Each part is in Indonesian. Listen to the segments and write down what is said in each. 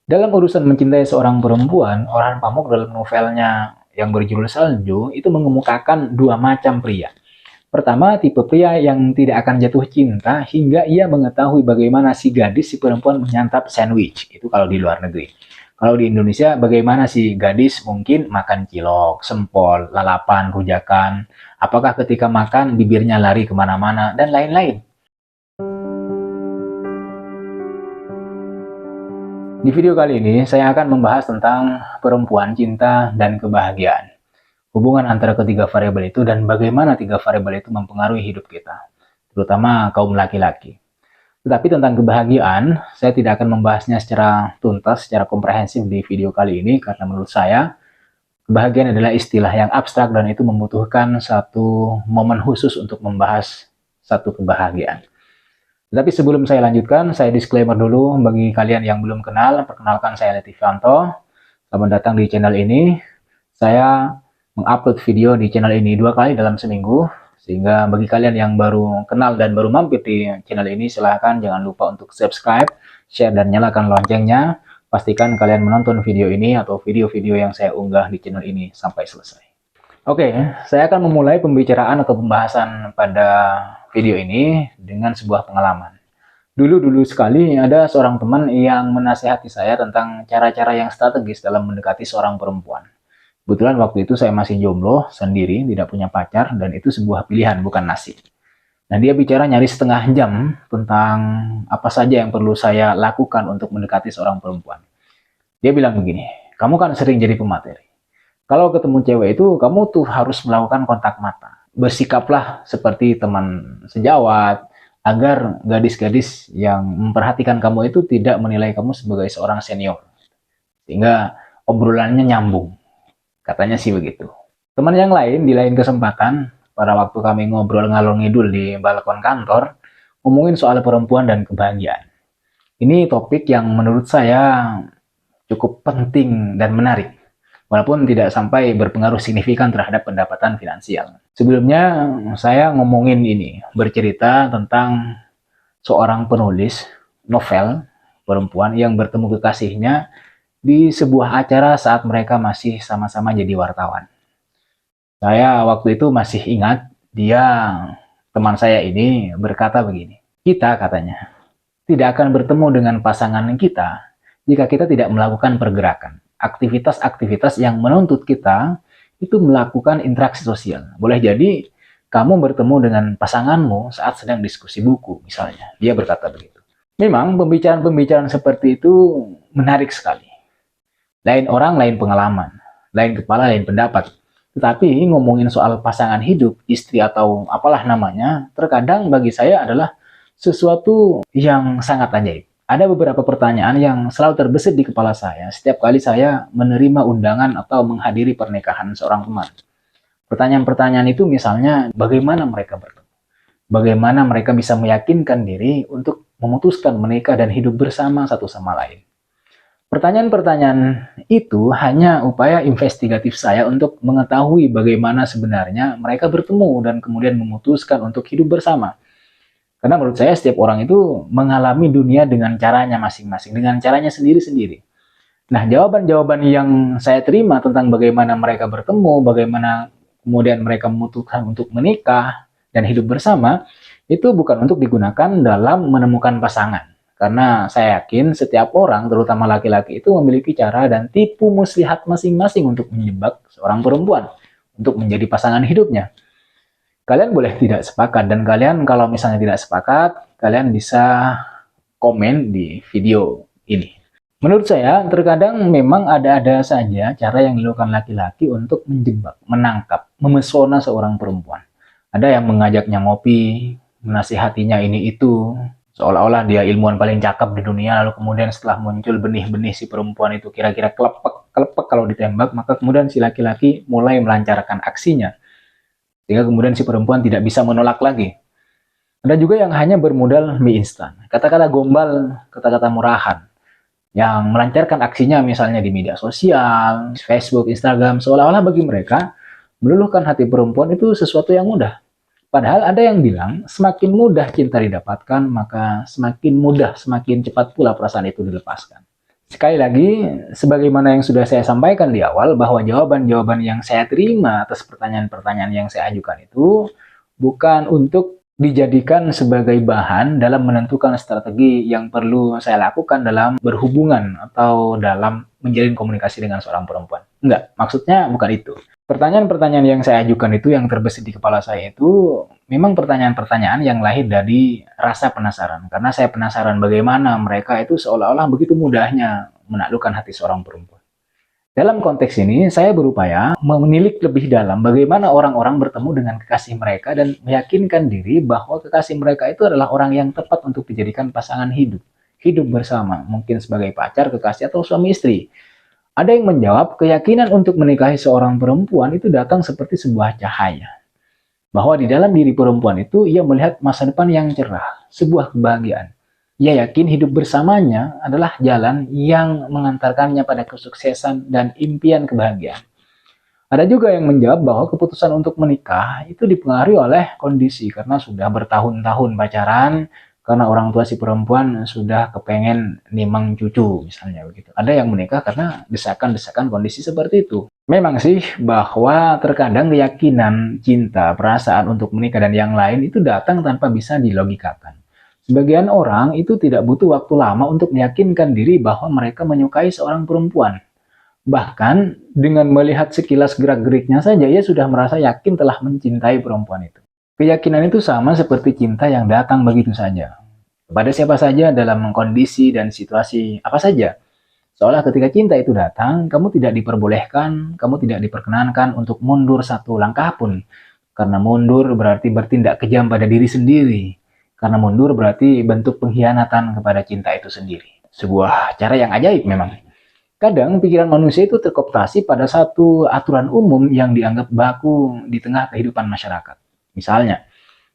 Dalam urusan mencintai seorang perempuan, Orhan Pamuk dalam novelnya yang berjudul Salju itu mengemukakan dua macam pria. Pertama, tipe pria yang tidak akan jatuh cinta hingga ia mengetahui bagaimana si gadis, si perempuan menyantap sandwich. Itu kalau di luar negeri. Kalau di Indonesia, bagaimana si gadis mungkin makan cilok, sempol, lalapan, rujakan. Apakah ketika makan bibirnya lari kemana-mana, dan lain-lain. Di video kali ini, saya akan membahas tentang perempuan, cinta, dan kebahagiaan. Hubungan antara ketiga variabel itu dan bagaimana tiga variabel itu mempengaruhi hidup kita, terutama kaum laki-laki. Tetapi tentang kebahagiaan, saya tidak akan membahasnya secara tuntas, secara komprehensif di video kali ini, karena menurut saya, kebahagiaan adalah istilah yang abstrak dan itu membutuhkan satu momen khusus untuk membahas satu kebahagiaan. Tetapi sebelum saya lanjutkan, saya disclaimer dulu bagi kalian yang belum kenal. Perkenalkan, saya Letifanto. Selamat datang di channel ini. Saya mengupload video di channel ini 2 kali dalam seminggu. Sehingga bagi kalian yang baru kenal dan baru mampir di channel ini, silahkan jangan lupa untuk subscribe, share, dan nyalakan loncengnya. Pastikan kalian menonton video ini atau video-video yang saya unggah di channel ini sampai selesai. Oke, saya akan memulai pembicaraan atau pembahasan pada video ini dengan sebuah pengalaman. Dulu sekali ada seorang teman yang menasihati saya tentang cara-cara yang strategis dalam mendekati seorang perempuan. Kebetulan waktu itu saya masih jomblo, sendiri, tidak punya pacar, dan itu sebuah pilihan, bukan nasib. Nah, dia bicara nyaris setengah jam tentang apa saja yang perlu saya lakukan untuk mendekati seorang perempuan. Dia bilang begini, kamu kan sering jadi pemateri. Kalau ketemu cewek itu, kamu tuh harus melakukan kontak mata. Bersikaplah seperti teman sejawat, agar gadis-gadis yang memperhatikan kamu itu tidak menilai kamu sebagai seorang senior. Sehingga obrolannya nyambung. Katanya sih begitu. Teman yang lain, di lain kesempatan, pada waktu kami ngobrol ngalor ngidul di balkon kantor, ngomongin soal perempuan dan kebahagiaan. Ini topik yang menurut saya cukup penting dan menarik, walaupun tidak sampai berpengaruh signifikan terhadap pendapatan finansial. Sebelumnya, saya ngomongin ini, bercerita tentang seorang penulis novel perempuan yang bertemu kekasihnya di sebuah acara saat mereka masih sama-sama jadi wartawan. Saya waktu itu masih ingat, teman saya ini berkata begini, kita katanya, tidak akan bertemu dengan pasangan kita jika kita tidak melakukan pergerakan. Aktivitas-aktivitas yang menuntut kita itu melakukan interaksi sosial. Boleh jadi kamu bertemu dengan pasanganmu saat sedang diskusi buku, misalnya. Dia berkata begitu. Memang pembicaraan-pembicaraan seperti itu menarik sekali. Lain orang, lain pengalaman. Lain kepala, lain pendapat. Tetapi ngomongin soal pasangan hidup, istri atau apalah namanya, terkadang bagi saya adalah sesuatu yang sangat ajaib. Ada beberapa pertanyaan yang selalu terbesit di kepala saya setiap kali saya menerima undangan atau menghadiri pernikahan seorang teman. Pertanyaan-pertanyaan itu misalnya, bagaimana mereka bertemu? Bagaimana mereka bisa meyakinkan diri untuk memutuskan menikah dan hidup bersama satu sama lain? Pertanyaan-pertanyaan itu hanya upaya investigatif saya untuk mengetahui bagaimana sebenarnya mereka bertemu dan kemudian memutuskan untuk hidup bersama. Karena menurut saya setiap orang itu mengalami dunia dengan caranya masing-masing, dengan caranya sendiri-sendiri. Nah, jawaban-jawaban yang saya terima tentang bagaimana mereka bertemu, bagaimana kemudian mereka memutuskan untuk menikah dan hidup bersama, itu bukan untuk digunakan dalam menemukan pasangan. Karena saya yakin setiap orang, terutama laki-laki itu memiliki cara dan tipu muslihat masing-masing untuk menjebak seorang perempuan, untuk menjadi pasangan hidupnya. Kalian boleh tidak sepakat, dan kalian kalau misalnya tidak sepakat, kalian bisa komen di video ini. Menurut saya, terkadang memang ada-ada saja cara yang dilakukan laki-laki untuk menjebak, menangkap, memesona seorang perempuan. Ada yang mengajaknya ngopi, menasihatinya ini itu, seolah-olah dia ilmuwan paling cakep di dunia, lalu kemudian setelah muncul benih-benih si perempuan itu kira-kira kelepek kalau ditembak, maka kemudian si laki-laki mulai melancarkan aksinya. Sehingga kemudian si perempuan tidak bisa menolak lagi. Ada juga yang hanya bermodal mie instan. Kata-kata gombal, kata-kata murahan. Yang melancarkan aksinya misalnya di media sosial, Facebook, Instagram. Seolah-olah bagi mereka, meluluhkan hati perempuan itu sesuatu yang mudah. Padahal ada yang bilang, semakin mudah cinta didapatkan, maka semakin mudah, semakin cepat pula perasaan itu dilepaskan. Sekali lagi, sebagaimana yang sudah saya sampaikan di awal, bahwa jawaban-jawaban yang saya terima atas pertanyaan-pertanyaan yang saya ajukan itu bukan untuk dijadikan sebagai bahan dalam menentukan strategi yang perlu saya lakukan dalam berhubungan atau dalam menjalin komunikasi dengan seorang perempuan. Enggak, maksudnya bukan itu. Pertanyaan-pertanyaan yang saya ajukan itu, yang terbesit di kepala saya itu, memang pertanyaan-pertanyaan yang lahir dari rasa penasaran. Karena saya penasaran bagaimana mereka itu seolah-olah begitu mudahnya menaklukkan hati seorang perempuan. Dalam konteks ini, saya berupaya menilik lebih dalam bagaimana orang-orang bertemu dengan kekasih mereka dan meyakinkan diri bahwa kekasih mereka itu adalah orang yang tepat untuk dijadikan pasangan hidup. Hidup bersama, mungkin sebagai pacar, kekasih, atau suami istri. Ada yang menjawab, keyakinan untuk menikahi seorang perempuan itu datang seperti sebuah cahaya. Bahwa di dalam diri perempuan itu ia melihat masa depan yang cerah, sebuah kebahagiaan. Ia yakin hidup bersamanya adalah jalan yang mengantarkannya pada kesuksesan dan impian kebahagiaan. Ada juga yang menjawab bahwa keputusan untuk menikah itu dipengaruhi oleh kondisi karena sudah bertahun-tahun pacaran, karena orang tua si perempuan sudah kepengen nimang cucu misalnya begitu. Ada yang menikah karena desakan-desakan kondisi seperti itu. Memang sih bahwa terkadang keyakinan, cinta, perasaan untuk menikah dan yang lain itu datang tanpa bisa dilogikakan. Sebagian orang itu tidak butuh waktu lama untuk meyakinkan diri bahwa mereka menyukai seorang perempuan. Bahkan dengan melihat sekilas gerak-geriknya saja, ia sudah merasa yakin telah mencintai perempuan itu. Keyakinan itu sama seperti cinta yang datang begitu saja. Kepada siapa saja dalam kondisi dan situasi apa saja. Seolah ketika cinta itu datang, kamu tidak diperbolehkan, kamu tidak diperkenankan untuk mundur satu langkah pun. Karena mundur berarti bertindak kejam pada diri sendiri. Karena mundur berarti bentuk pengkhianatan kepada cinta itu sendiri. Sebuah cara yang ajaib memang. Kadang pikiran manusia itu terkooptasi pada satu aturan umum yang dianggap baku di tengah kehidupan masyarakat. Misalnya,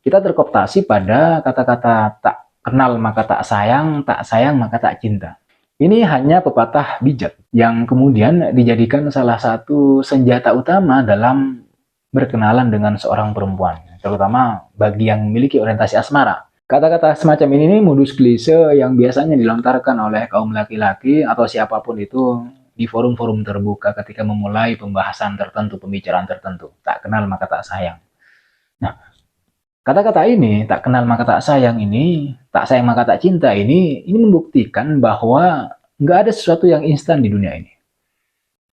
kita terkooptasi pada kata-kata tak kenal maka tak sayang maka tak cinta. Ini hanya pepatah bijak yang kemudian dijadikan salah satu senjata utama dalam berkenalan dengan seorang perempuan, terutama bagi yang memiliki orientasi asmara. Kata-kata semacam ini nih modus klise yang biasanya dilontarkan oleh kaum laki-laki atau siapapun itu di forum-forum terbuka ketika memulai pembahasan tertentu, pembicaraan tertentu. Tak kenal maka tak sayang. Nah, kata-kata ini, tak kenal maka tak sayang ini, tak sayang maka tak cinta ini membuktikan bahwa nggak ada sesuatu yang instan di dunia ini.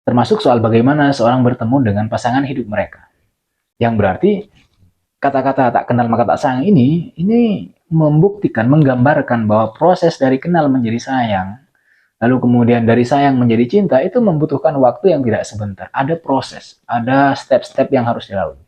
Termasuk soal bagaimana seorang bertemu dengan pasangan hidup mereka. Yang berarti kata-kata tak kenal maka tak sayang ini membuktikan, menggambarkan bahwa proses dari kenal menjadi sayang, lalu kemudian dari sayang menjadi cinta, itu membutuhkan waktu yang tidak sebentar. Ada proses, ada step-step yang harus dilalui.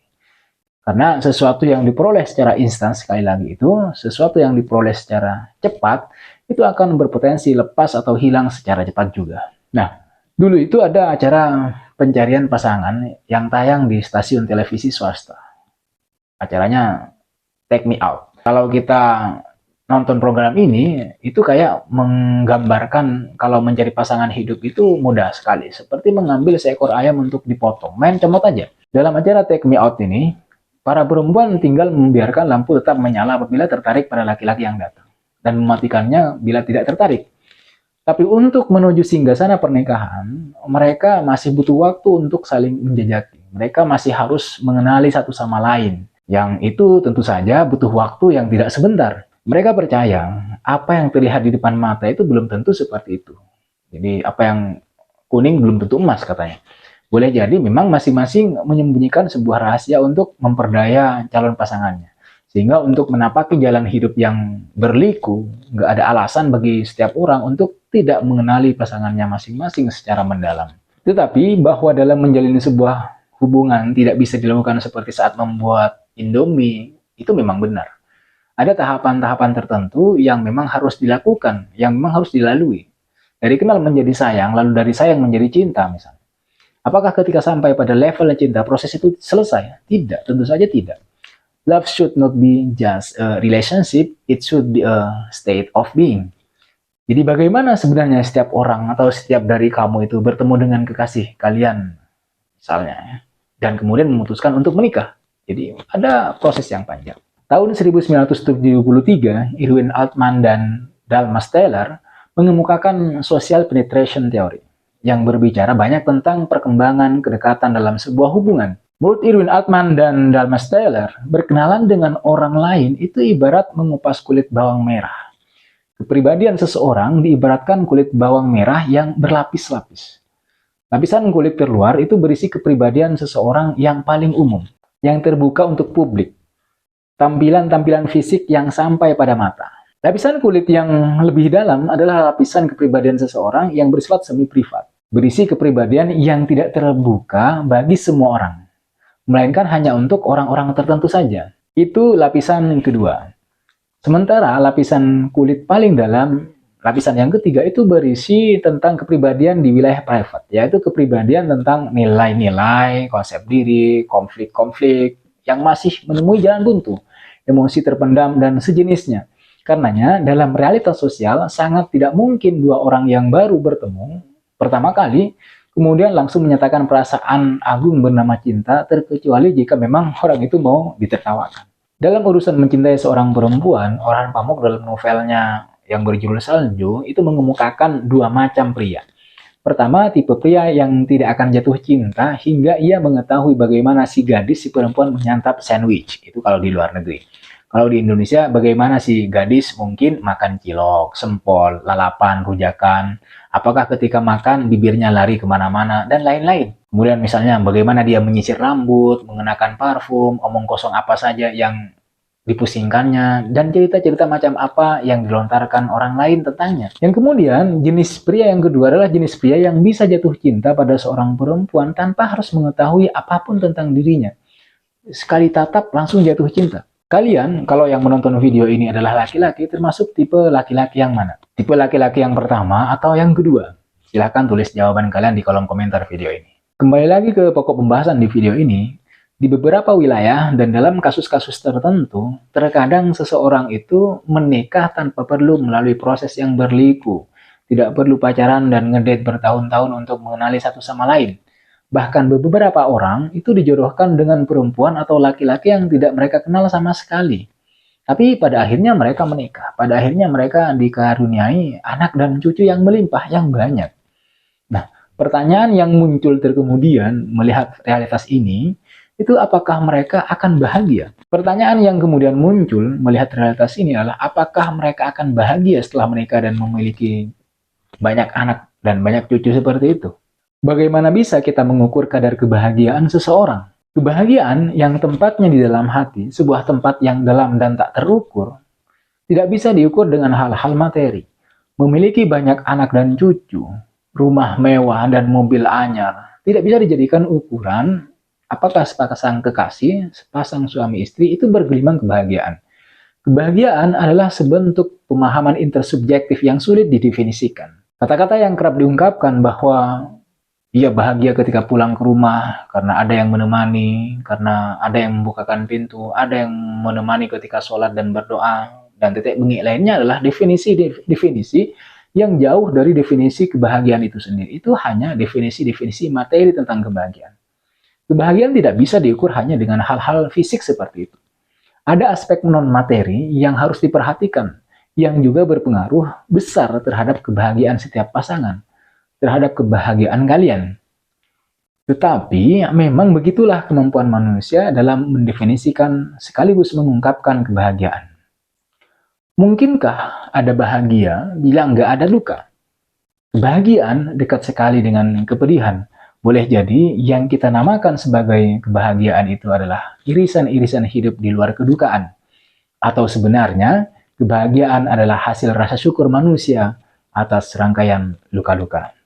Karena sesuatu yang diperoleh secara instan, sekali lagi itu, sesuatu yang diperoleh secara cepat, itu akan berpotensi lepas atau hilang secara cepat juga. Nah, dulu itu ada acara pencarian pasangan yang tayang di stasiun televisi swasta. Acaranya Take Me Out. Kalau kita nonton program ini, itu kayak menggambarkan kalau mencari pasangan hidup itu mudah sekali. Seperti mengambil seekor ayam untuk dipotong. Main comot aja. Dalam acara Take Me Out ini, para perempuan tinggal membiarkan lampu tetap menyala apabila tertarik pada laki-laki yang datang. Dan mematikannya bila tidak tertarik. Tapi untuk menuju singgasana pernikahan, mereka masih butuh waktu untuk saling menjajaki. Mereka masih harus mengenali satu sama lain. Yang itu tentu saja butuh waktu yang tidak sebentar. Mereka percaya apa yang terlihat di depan mata itu belum tentu seperti itu. Jadi apa yang kuning belum tentu emas katanya. Boleh jadi memang masing-masing menyembunyikan sebuah rahasia untuk memperdaya calon pasangannya. Sehingga untuk menapaki jalan hidup yang berliku, nggak ada alasan bagi setiap orang untuk tidak mengenali pasangannya masing-masing secara mendalam. Tetapi bahwa dalam menjalin sebuah hubungan tidak bisa dilakukan seperti saat membuat Indomie, itu memang benar. Ada tahapan-tahapan tertentu yang memang harus dilakukan, yang memang harus dilalui. Dari kenal menjadi sayang, lalu dari sayang menjadi cinta misalnya. Apakah ketika sampai pada level cinta, proses itu selesai? Tidak, tentu saja tidak. Love should not be just a relationship, it should be a state of being. Jadi bagaimana sebenarnya setiap orang atau setiap dari kamu itu bertemu dengan kekasih kalian, misalnya, dan kemudian memutuskan untuk menikah. Jadi ada proses yang panjang. Tahun 1973, Irwin Altman dan Dalmas Taylor mengemukakan social penetration theory yang berbicara banyak tentang perkembangan kedekatan dalam sebuah hubungan. Menurut Irwin Altman dan Dalmas Taylor, berkenalan dengan orang lain itu ibarat mengupas kulit bawang merah. Kepribadian seseorang diibaratkan kulit bawang merah yang berlapis-lapis. Lapisan kulit terluar itu berisi kepribadian seseorang yang paling umum, yang terbuka untuk publik. Tampilan-tampilan fisik yang sampai pada mata. Lapisan kulit yang lebih dalam adalah lapisan kepribadian seseorang yang bersifat semi-privat. Berisi kepribadian yang tidak terbuka bagi semua orang, melainkan hanya untuk orang-orang tertentu saja. Itu lapisan kedua. Sementara lapisan kulit paling dalam, lapisan yang ketiga itu berisi tentang kepribadian di wilayah private, yaitu kepribadian tentang nilai-nilai, konsep diri, konflik-konflik yang masih menemui jalan buntu, emosi terpendam, dan sejenisnya. Karenanya, dalam realitas sosial, sangat tidak mungkin dua orang yang baru bertemu pertama kali, kemudian langsung menyatakan perasaan agung bernama cinta, terkecuali jika memang orang itu mau ditertawakan. Dalam urusan mencintai seorang perempuan, Orhan Pamuk dalam novelnya yang berjudul Salju, itu mengemukakan dua macam pria. Pertama, tipe pria yang tidak akan jatuh cinta hingga ia mengetahui bagaimana si gadis, si perempuan menyantap sandwich. Itu kalau di luar negeri. Kalau di Indonesia, bagaimana si gadis mungkin makan cilok, sempol, lalapan, rujakan. Apakah ketika makan bibirnya lari kemana-mana, dan lain-lain. Kemudian misalnya bagaimana dia menyisir rambut, mengenakan parfum, omong kosong apa saja yang dipusingkannya, dan cerita-cerita macam apa yang dilontarkan orang lain tentangnya. Yang kemudian, jenis pria yang kedua adalah jenis pria yang bisa jatuh cinta pada seorang perempuan tanpa harus mengetahui apapun tentang dirinya. Sekali tatap langsung jatuh cinta. Kalian, kalau yang menonton video ini adalah laki-laki, termasuk tipe laki-laki yang mana? Tipe laki-laki yang pertama atau yang kedua? Silahkan tulis jawaban kalian di kolom komentar video ini. Kembali lagi ke pokok pembahasan di video ini. Di beberapa wilayah dan dalam kasus-kasus tertentu, terkadang seseorang itu menikah tanpa perlu melalui proses yang berliku. Tidak perlu pacaran dan ngedate bertahun-tahun untuk mengenali satu sama lain. Bahkan beberapa orang itu dijodohkan dengan perempuan atau laki-laki yang tidak mereka kenal sama sekali. Tapi pada akhirnya mereka menikah. Pada akhirnya mereka dikaruniai anak dan cucu yang melimpah, yang banyak. Nah, pertanyaan yang muncul terkemudian melihat realitas ini, itu apakah mereka akan bahagia? Pertanyaan yang kemudian muncul melihat realitas ini adalah apakah mereka akan bahagia setelah menikah dan memiliki banyak anak dan banyak cucu seperti itu? Bagaimana bisa kita mengukur kadar kebahagiaan seseorang? Kebahagiaan yang tempatnya di dalam hati, sebuah tempat yang dalam dan tak terukur, tidak bisa diukur dengan hal-hal materi. Memiliki banyak anak dan cucu, rumah mewah dan mobil anyar, tidak bisa dijadikan ukuran apakah sepasang kekasih, sepasang suami istri itu bergelimang kebahagiaan. Kebahagiaan adalah sebentuk pemahaman intersubjektif yang sulit didefinisikan. Kata-kata yang kerap diungkapkan bahwa ia bahagia ketika pulang ke rumah karena ada yang menemani, karena ada yang membukakan pintu, ada yang menemani ketika sholat dan berdoa, dan titik bengik lainnya adalah definisi-definisi yang jauh dari definisi kebahagiaan itu sendiri. Itu hanya definisi-definisi materi tentang kebahagiaan. Kebahagiaan tidak bisa diukur hanya dengan hal-hal fisik seperti itu. Ada aspek non-materi yang harus diperhatikan, yang juga berpengaruh besar terhadap kebahagiaan setiap pasangan, terhadap kebahagiaan kalian. Tetapi memang begitulah kemampuan manusia dalam mendefinisikan sekaligus mengungkapkan kebahagiaan. Mungkinkah ada bahagia bila nggak ada luka? Kebahagiaan dekat sekali dengan kepedihan. Boleh jadi yang kita namakan sebagai kebahagiaan itu adalah irisan-irisan hidup di luar kedukaan. Atau sebenarnya kebahagiaan adalah hasil rasa syukur manusia atas rangkaian luka-luka.